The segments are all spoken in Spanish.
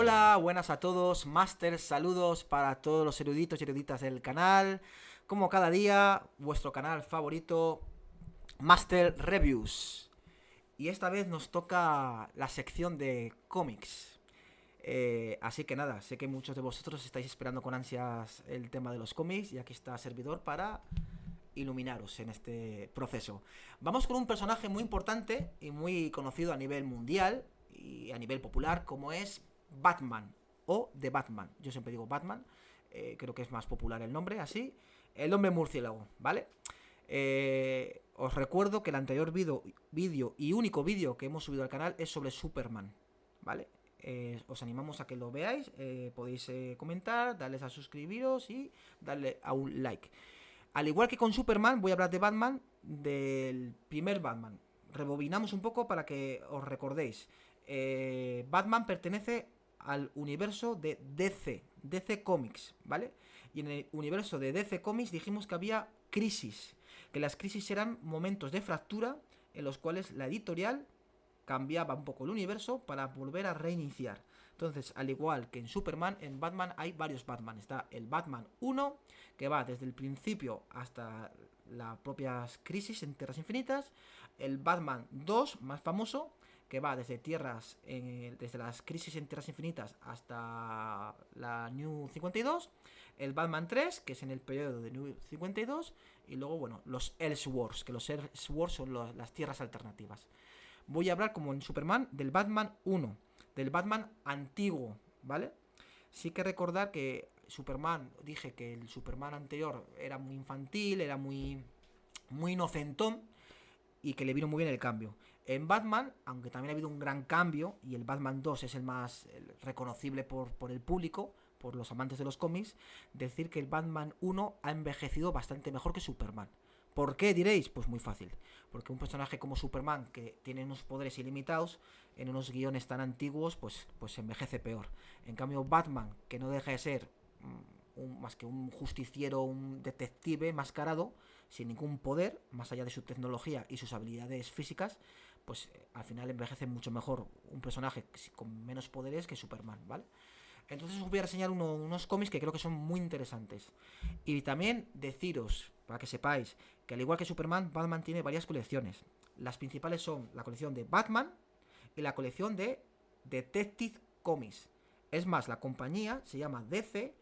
Hola, buenas a todos, Master, saludos para todos los eruditos y eruditas del canal. Como cada día, vuestro canal favorito, Master Reviews. Y esta vez nos toca la sección de cómics. Así que nada, sé que muchos de vosotros estáis esperando con ansias el tema de los cómics y aquí está servidor para iluminaros en este proceso. Vamos con un personaje muy importante y muy conocido a nivel mundial y a nivel popular como es Batman o The Batman. Yo siempre digo Batman, creo que es más popular el nombre así. El hombre murciélago, ¿vale? Os recuerdo que el anterior vídeo y único vídeo que hemos subido al canal es sobre Superman, ¿vale? Os animamos a que lo veáis, podéis comentar, darles a suscribiros y darle a un like. Al igual que con Superman, voy a hablar de Batman, del primer Batman. Rebobinamos un poco para que os recordéis. Batman pertenece al universo de DC Comics, ¿vale? Y en el universo de DC Comics dijimos que había crisis, que las crisis eran momentos de fractura en los cuales la editorial cambiaba un poco el universo para volver a reiniciar. Entonces, al igual que en Superman, en Batman hay varios Batman. Está el Batman 1, que va desde el principio hasta las propias crisis en Tierras Infinitas. El Batman 2, más famoso, que va desde desde las crisis en Tierras Infinitas hasta la New 52. El Batman 3, que es en el periodo de New 52. Y luego, bueno, los Elseworlds, que los Elseworlds son las tierras alternativas. Voy a hablar, como en Superman, del Batman 1, del Batman antiguo, ¿vale? Sí que recordar que Superman, dije que el Superman anterior era muy infantil, era muy inocentón y que le vino muy bien el cambio. En Batman, aunque también ha habido un gran cambio, y el Batman 2 es el más reconocible por el público, por los amantes de los cómics, decir que el Batman 1 ha envejecido bastante mejor que Superman. ¿Por qué diréis? Pues muy fácil. Porque un personaje como Superman, que tiene unos poderes ilimitados, en unos guiones tan antiguos, pues envejece peor. En cambio, Batman, que no deja de ser más que un justiciero, un detective mascarado, sin ningún poder, más allá de su tecnología y sus habilidades físicas, pues al final envejece mucho mejor un personaje con menos poderes que Superman, ¿vale? Entonces os voy a reseñar unos cómics que creo que son muy interesantes. Y también deciros, para que sepáis, que al igual que Superman, Batman tiene varias colecciones. Las principales son la colección de Batman y la colección de Detective Comics. Es más, la compañía se llama DC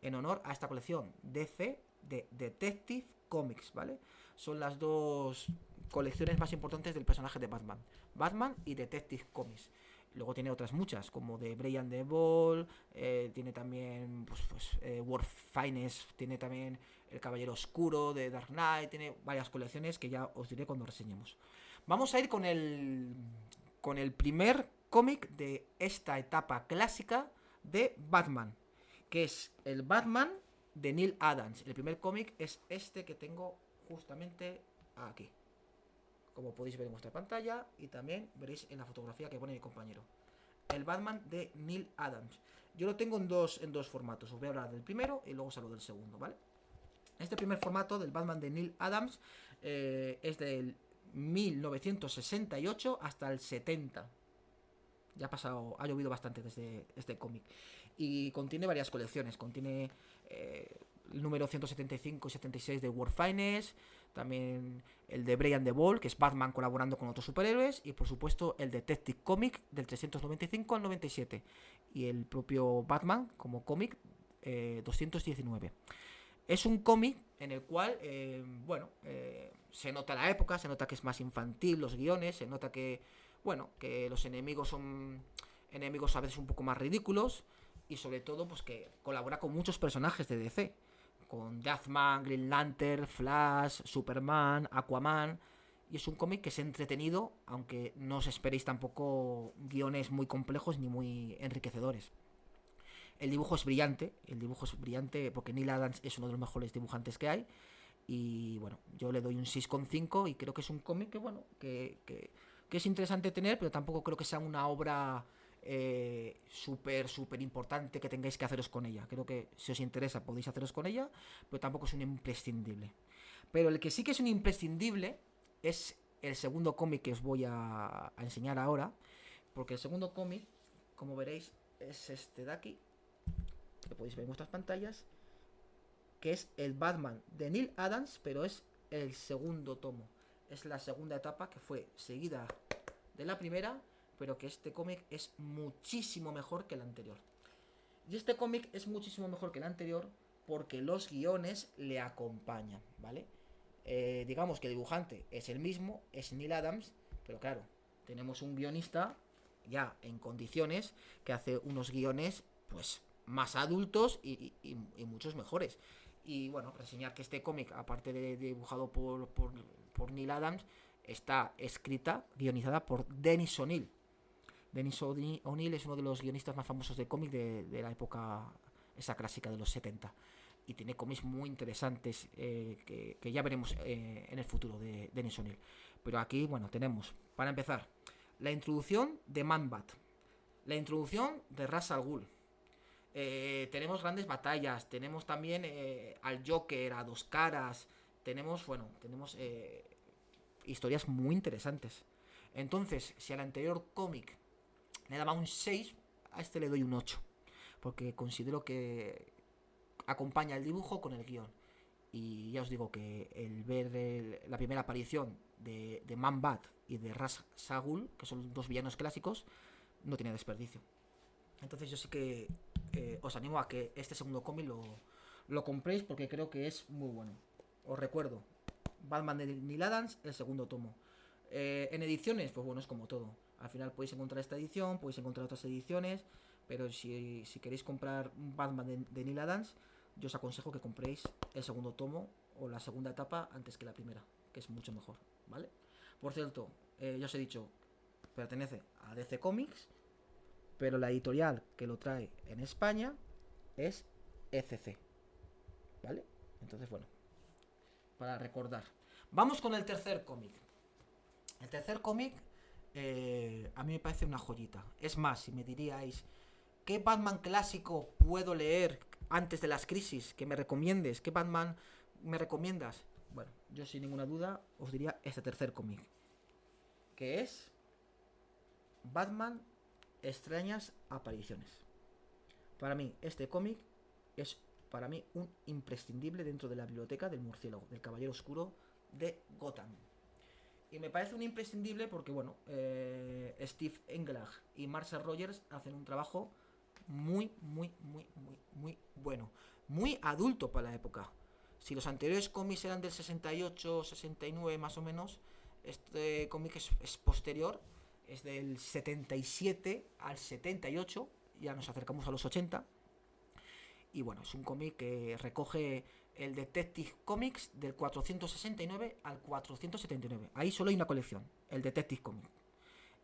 en honor a esta colección, DC de Detective Comics, ¿vale? Son las dos colecciones más importantes del personaje de Batman. Batman y Detective Comics. Luego tiene otras muchas, como de Brian the Ball, tiene también World Finest, tiene también El Caballero Oscuro de Dark Knight, tiene varias colecciones que ya os diré cuando reseñemos. Vamos a ir con el primer cómic de esta etapa clásica de Batman, que es el Batman de Neil Adams. El primer cómic es este que tengo justamente aquí, como podéis ver en vuestra pantalla, y también veréis en la fotografía que pone mi compañero. El Batman de Neil Adams. Yo lo tengo en dos formatos. Os voy a hablar del primero y luego os hablo del segundo, ¿vale? Este primer formato del Batman de Neil Adams es del 1968 hasta el 70. Ya ha llovido bastante desde este cómic. Y contiene varias colecciones. Contiene el número 175 y 76 de World Finest. También el de Brian the Ball, que es Batman colaborando con otros superhéroes. Y por supuesto el Detective Comic del 395 al 97. Y el propio Batman como cómic 219. Es un cómic en el cual, se nota la época, se nota que es más infantil los guiones, se nota que, que los enemigos son enemigos a veces un poco más ridículos y sobre todo pues que colabora con muchos personajes de DC, con Deathman, Green Lantern, Flash, Superman, Aquaman, y es un cómic que es entretenido, aunque no os esperéis tampoco guiones muy complejos ni muy enriquecedores. El dibujo es brillante porque Neil Adams es uno de los mejores dibujantes que hay. Y bueno, yo le doy un 6,5 y creo que es un cómic que es interesante tener, pero tampoco creo que sea una obra súper importante que tengáis que haceros con ella. Creo que si os interesa podéis haceros con ella, pero tampoco es un imprescindible. Pero el que sí que es un imprescindible es el segundo cómic que os voy a enseñar ahora, porque el segundo cómic, como veréis, es este de aquí, que podéis ver en vuestras pantallas, que es el Batman de Neil Adams, pero es el segundo tomo. Es la segunda etapa que fue seguida de la primera, pero que este cómic es muchísimo mejor que el anterior. Y este cómic es muchísimo mejor que el anterior porque los guiones le acompañan, ¿vale? Digamos que el dibujante es el mismo, es Neil Adams, pero claro, tenemos un guionista ya en condiciones que hace unos guiones pues más adultos y muchos mejores. Y bueno, para enseñar que este cómic, aparte de dibujado por Neil Adams, está escrita, guionizada por Dennis O'Neil. Dennis O'Neil es uno de los guionistas más famosos de cómic de la época esa clásica de los 70. Y tiene cómics muy interesantes que ya veremos en el futuro de Dennis O'Neil. Pero aquí, bueno, tenemos, para empezar, la introducción de Man-Bat, la introducción de Ra's al Ghul. Tenemos grandes batallas, tenemos también al Joker, a Dos Caras, tenemos historias muy interesantes. Entonces, si al anterior cómic le daba un 6, a este le doy un 8, porque considero que acompaña el dibujo con el guión. Y ya os digo que el ver la primera aparición de Man-Bat y de Ra's al Ghul, que son dos villanos clásicos, no tiene desperdicio. Entonces yo sí que os animo a que este segundo cómic lo compréis porque creo que es muy bueno. Os recuerdo, Batman de Neil Adams, el segundo tomo. En ediciones, pues bueno, es como todo. Al final podéis encontrar esta edición, podéis encontrar otras ediciones, pero si queréis comprar un Batman de Neil Adams, yo os aconsejo que compréis el segundo tomo o la segunda etapa antes que la primera, que es mucho mejor, ¿vale? Por cierto, ya os he dicho, pertenece a DC Comics, pero la editorial que lo trae en España es ECC, ¿vale? Entonces, bueno, para recordar. Vamos con el tercer cómic. El tercer cómic a mí me parece una joyita. Es más, si me diríais, ¿qué Batman clásico puedo leer antes de las crisis? Que me recomiendes. ¿Qué Batman me recomiendas? Bueno, yo sin ninguna duda os diría este tercer cómic, que es Batman Extrañas Apariciones. Para mí, este cómic es para mí un imprescindible dentro de la biblioteca del murciélago, del Caballero Oscuro de Gotham. Y me parece un imprescindible porque, bueno, Steve Englehart y Marshall Rogers hacen un trabajo muy bueno. Muy adulto para la época. Si los anteriores cómics eran del 68, 69 más o menos, este cómic es posterior, es del 77 al 78, ya nos acercamos a los 80. Y bueno, es un cómic que recoge el Detective Comics del 469 al 479. Ahí solo hay una colección, el Detective Comics.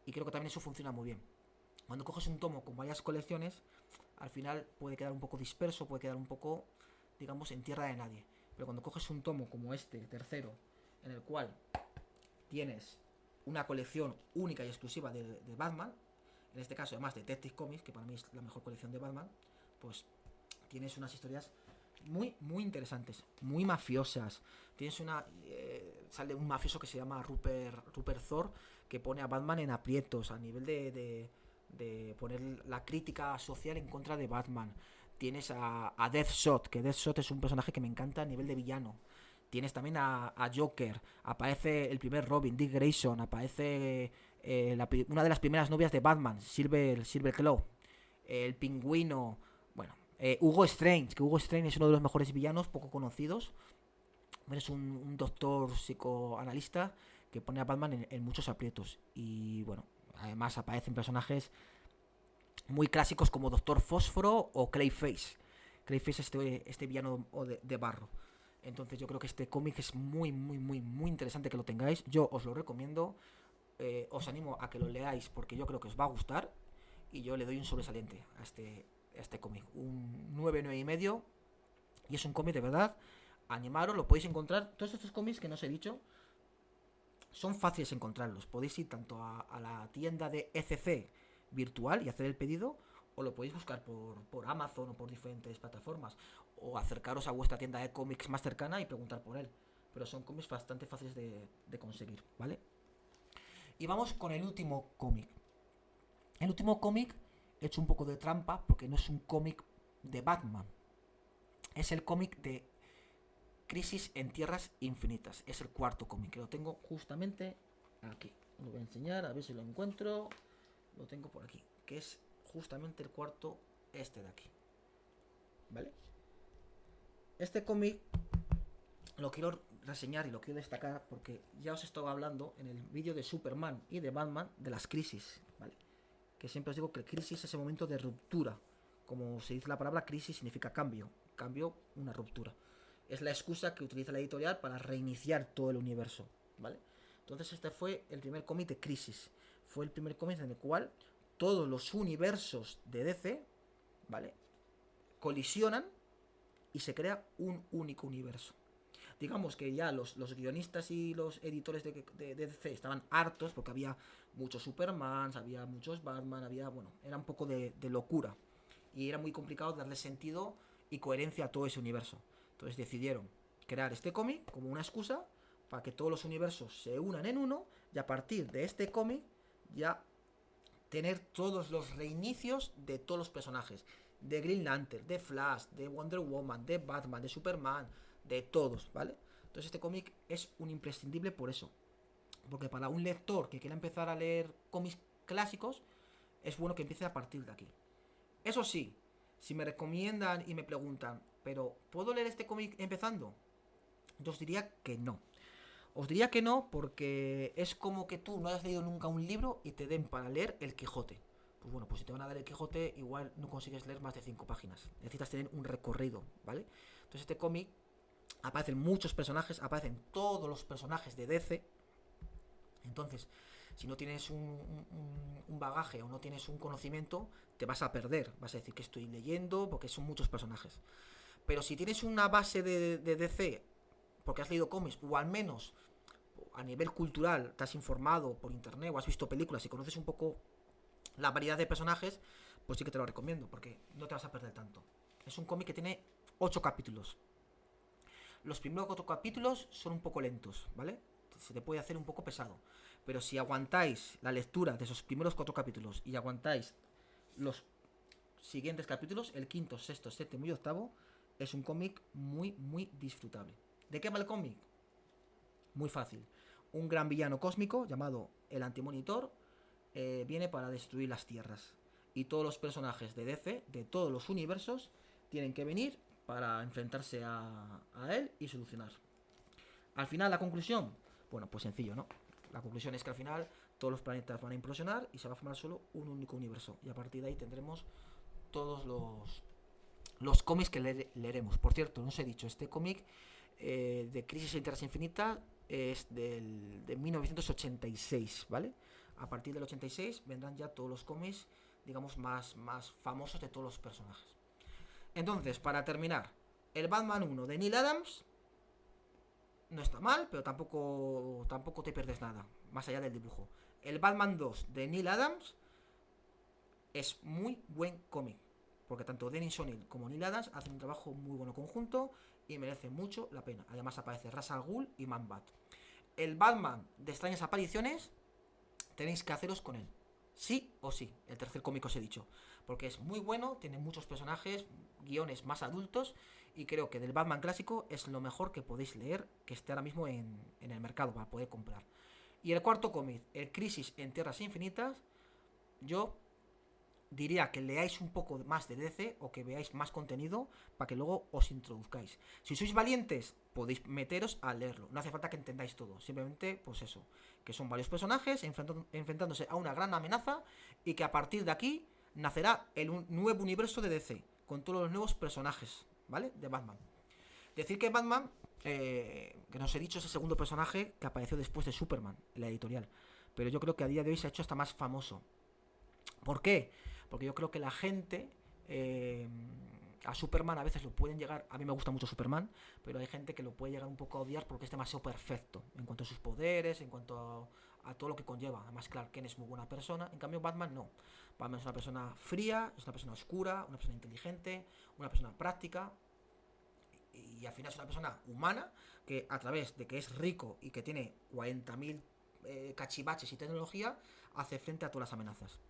Y creo que también eso funciona muy bien. Cuando coges un tomo con varias colecciones, al final puede quedar un poco disperso, puede quedar un poco, digamos, en tierra de nadie. Pero cuando coges un tomo como este, tercero, en el cual tienes una colección única y exclusiva de Batman, en este caso además Detective Comics, que para mí es la mejor colección de Batman, pues tienes unas historias muy interesantes, muy mafiosas. Tienes sale un mafioso que se llama Rupert Thor, que pone a Batman en aprietos a nivel de poner la crítica social en contra de Batman. Tienes a Deathshot, que Deathshot es un personaje que me encanta a nivel de villano. Tienes también a Joker, aparece el primer Robin, Dick Grayson, aparece una de las primeras novias de Batman, Silver Claw, el Pingüino, bueno, Hugo Strange, que Hugo Strange es uno de los mejores villanos, poco conocidos. Es un doctor psicoanalista que pone a Batman en muchos aprietos. Y bueno, además aparecen personajes muy clásicos como Doctor Fósforo o Clayface. Clayface es este villano de barro. Entonces yo creo que este cómic es muy interesante que lo tengáis. Yo os lo recomiendo. Os animo a que lo leáis porque yo creo que os va a gustar. Y yo le doy un sobresaliente a este cómic. Un 9 y medio. Y es un cómic de verdad. Animaros, lo podéis encontrar. Todos estos cómics que no os he dicho son fáciles encontrarlos. Podéis ir tanto a la tienda de ECC virtual y hacer el pedido, o lo podéis buscar por Amazon o por diferentes plataformas, o acercaros a vuestra tienda de cómics más cercana y preguntar por él. Pero son cómics bastante fáciles de conseguir, ¿vale? Y vamos con el último cómic. El último cómic hecho un poco de trampa porque no es un cómic de Batman. Es el cómic de Crisis en Tierras Infinitas. Es el cuarto cómic, que lo tengo justamente aquí. Lo voy a enseñar, a ver si lo encuentro. Lo tengo por aquí, que es justamente el cuarto, este de aquí. ¿Vale? Este cómic lo quiero reseñar y lo quiero destacar porque ya os estaba hablando en el vídeo de Superman y de Batman de las crisis, ¿vale? Que siempre os digo que crisis es ese momento de ruptura. Como se dice la palabra crisis significa cambio. Cambio, una ruptura. Es la excusa que utiliza la editorial para reiniciar todo el universo, ¿vale? Entonces este fue el primer cómic de Crisis. Fue el primer cómic en el cual todos los universos de DC, ¿vale?, colisionan y se crea un único universo. Digamos que ya los guionistas y los editores de DC estaban hartos porque había muchos Supermans, había muchos Batman, había, bueno, era un poco de locura. Y era muy complicado darle sentido y coherencia a todo ese universo. Entonces decidieron crear este cómic como una excusa para que todos los universos se unan en uno y a partir de este cómic ya tener todos los reinicios de todos los personajes. De Green Lantern, de Flash, de Wonder Woman, de Batman, de Superman, de todos, ¿vale? Entonces este cómic es un imprescindible por eso. Porque para un lector que quiera empezar a leer cómics clásicos, es bueno que empiece a partir de aquí. Eso sí, si me recomiendan y me preguntan, ¿pero puedo leer este cómic empezando? Yo os diría que no. Os diría que no porque es como que tú no hayas leído nunca un libro y te den para leer El Quijote. Pues bueno, pues si te van a dar El Quijote, igual no consigues leer más de 5 páginas. Necesitas tener un recorrido, ¿vale? Entonces este cómic aparecen muchos personajes, aparecen todos los personajes de DC. Entonces, si no tienes un bagaje o no tienes un conocimiento, te vas a perder. Vas a decir que estoy leyendo porque son muchos personajes. Pero si tienes una base de DC, porque has leído cómics, o al menos a nivel cultural te has informado por internet o has visto películas y conoces un poco la variedad de personajes, pues sí que te lo recomiendo, porque no te vas a perder tanto. Es un cómic que tiene 8 capítulos. Los primeros 4 capítulos son un poco lentos, ¿vale? Se te puede hacer un poco pesado. Pero si aguantáis la lectura de esos primeros 4 capítulos y aguantáis los siguientes capítulos, el quinto, sexto, séptimo y octavo, es un cómic muy, muy disfrutable. ¿De qué va el cómic? Muy fácil. Un gran villano cósmico llamado el Antimonitor viene para destruir las tierras. Y todos los personajes de DC, de todos los universos, tienen que venir para enfrentarse a él y solucionar. Al final, la conclusión, bueno, pues sencillo, ¿no? La conclusión es que al final todos los planetas van a implosionar y se va a formar solo un único universo. Y a partir de ahí tendremos todos los cómics que leeremos. Por cierto, no os he dicho, este cómic de Crisis en Tierras Infinitas es de 1986, ¿vale? A partir del 86 vendrán ya todos los cómics, digamos, más famosos de todos los personajes. Entonces, para terminar, el Batman 1 de Neil Adams no está mal, pero tampoco te pierdes nada, más allá del dibujo. El Batman 2 de Neil Adams es muy buen cómic, porque tanto Dennis O'Neil como Neil Adams hacen un trabajo muy bueno conjunto y merece mucho la pena. Además aparece Ra's al Ghul y Man-Bat. El Batman de extrañas apariciones tenéis que haceros con él, sí o sí. El tercer cómic os he dicho, porque es muy bueno, tiene muchos personajes, guiones más adultos, y creo que del Batman clásico es lo mejor que podéis leer, que esté ahora mismo en el mercado para poder comprar. Y el cuarto cómic, el Crisis en Tierras Infinitas, yo diría que leáis un poco más de DC o que veáis más contenido para que luego os introduzcáis. Si sois valientes, podéis meteros a leerlo. No hace falta que entendáis todo. Simplemente, pues eso, que son varios personajes enfrentándose a una gran amenaza y que a partir de aquí nacerá el nuevo universo de DC con todos los nuevos personajes, ¿vale? De Batman. Decir que Batman, que no os he dicho, es el segundo personaje que apareció después de Superman en la editorial. Pero yo creo que a día de hoy se ha hecho hasta más famoso. ¿Por qué? Porque yo creo que la gente a Superman a veces lo pueden llegar, a mí me gusta mucho Superman, pero hay gente que lo puede llegar un poco a odiar porque es demasiado perfecto en cuanto a sus poderes, en cuanto a todo lo que conlleva. Además, Clark Kent es muy buena persona, en cambio Batman no. Batman es una persona fría, es una persona oscura, una persona inteligente, una persona práctica y al final es una persona humana que a través de que es rico y que tiene 40.000 cachivaches y tecnología hace frente a todas las amenazas.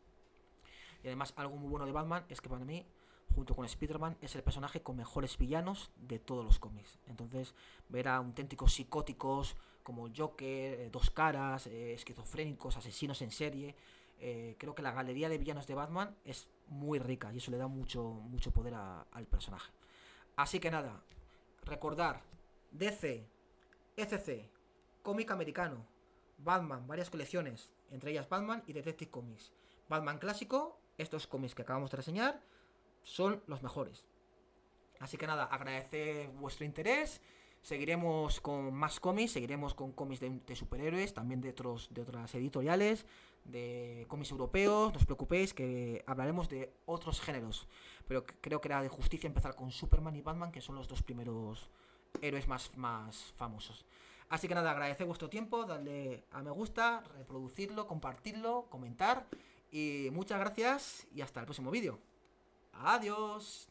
Y además algo muy bueno de Batman es que para mí, junto con Spider-Man, es el personaje con mejores villanos de todos los cómics. Entonces, ver a auténticos psicóticos como Joker, Dos Caras, esquizofrénicos, asesinos en serie, creo que la galería de villanos de Batman es muy rica y eso le da mucho poder al personaje. Así que nada, recordar, DC, ECC, cómic americano, Batman, varias colecciones, entre ellas Batman y Detective Comics. Batman clásico, estos cómics que acabamos de reseñar, son los mejores. Así que nada, agradecer vuestro interés. Seguiremos con más cómics, seguiremos con cómics de superhéroes, también de otras editoriales, de cómics europeos. No os preocupéis que hablaremos de otros géneros. Pero creo que era de justicia empezar con Superman y Batman, que son los dos primeros héroes más famosos. Así que nada, agradecer vuestro tiempo, darle a me gusta, reproducirlo, compartirlo, comentar. Y muchas gracias y hasta el próximo vídeo. Adiós.